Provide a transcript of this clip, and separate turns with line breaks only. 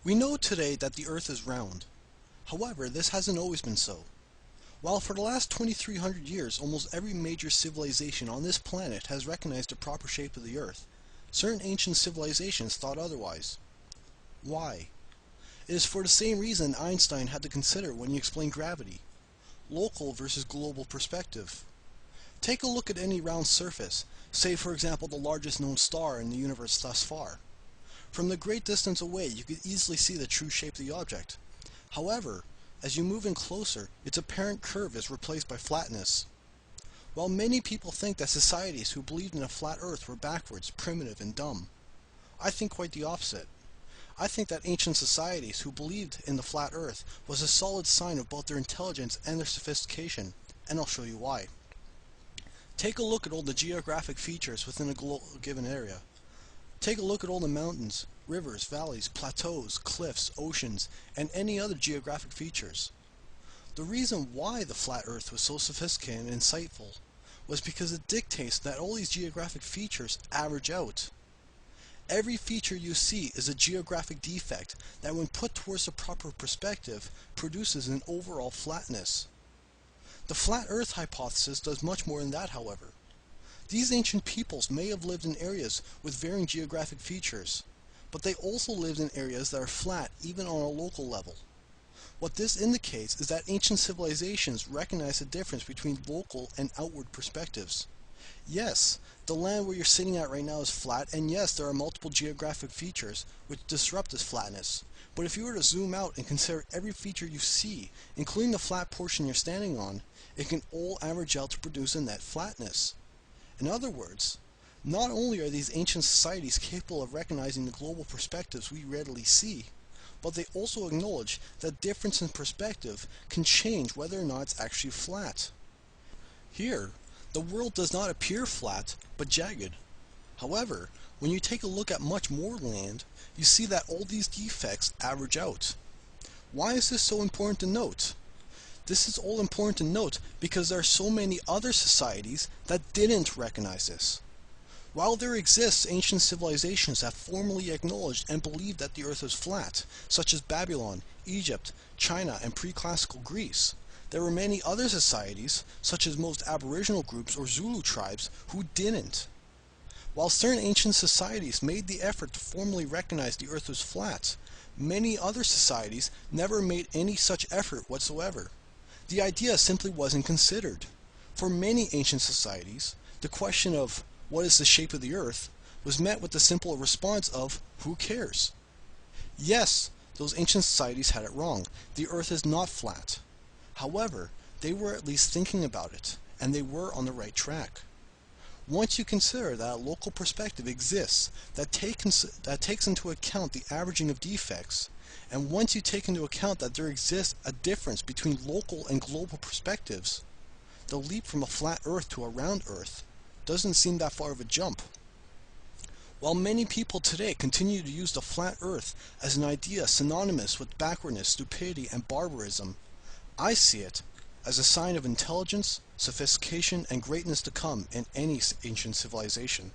We know today that the Earth is round. However, this hasn't always been so. While for the last 2,300 years almost every major civilization on this planet has recognized the proper shape of the Earth, certain ancient civilizations thought otherwise. Why? It is for the same reason Einstein had to consider when he explained gravity: local versus global perspective. Take a look at any round surface, say for example the largest known star in the universe thus far. From the great distance away, you could easily see the true shape of the object. However, as you move in closer, its apparent curve is replaced by flatness. While many people think that societies who believed in a flat Earth were backwards, primitive, and dumb, I think quite the opposite. I think that ancient societies who believed in the flat Earth was a solid sign of both their intelligence and their sophistication, and I'll show you why. Take a look at all the geographic features within a given area. Take a look at all the mountains, rivers, valleys, plateaus, cliffs, oceans, and any other geographic features. The reason why the flat Earth was so sophisticated and insightful was because it dictates that all these geographic features average out. Every feature you see is a geographic defect that when put towards the proper perspective produces an overall flatness. The flat Earth hypothesis does much more than that, however. These ancient peoples may have lived in areas with varying geographic features, but they also lived in areas that are flat even on a local level. What this indicates is that ancient civilizations recognize the difference between local and outward perspectives. Yes, the land where you're sitting at right now is flat, and yes, there are multiple geographic features which disrupt this flatness. But if you were to zoom out and consider every feature you see, including the flat portion you're standing on, it can all average out to produce a net flatness. In other words, not only are these ancient societies capable of recognizing the global perspectives we readily see, but they also acknowledge that difference in perspective can change whether or not it's actually flat. Here, the world does not appear flat, but jagged. However, when you take a look at much more land, you see that all these defects average out. Why is this so important to note? This is all important to note because there are so many other societies that didn't recognize this. While there exists ancient civilizations that formally acknowledged and believed that the Earth was flat, such as Babylon, Egypt, China, and pre-classical Greece, there were many other societies, such as most Aboriginal groups or Zulu tribes, who didn't. While certain ancient societies made the effort to formally recognize the Earth was flat, many other societies never made any such effort whatsoever. The idea simply wasn't considered. For many ancient societies, the question of what is the shape of the Earth was met with the simple response of who cares? Yes, those ancient societies had it wrong. The Earth is not flat. However, they were at least thinking about it, and they were on the right track. Once you consider that a local perspective exists that takes into account the averaging of defects, and once you take into account that there exists a difference between local and global perspectives, the leap from a flat Earth to a round Earth doesn't seem that far of a jump. While many people today continue to use the flat Earth as an idea synonymous with backwardness, stupidity, and barbarism, I see it as a sign of intelligence, sophistication, and greatness to come in any ancient civilization.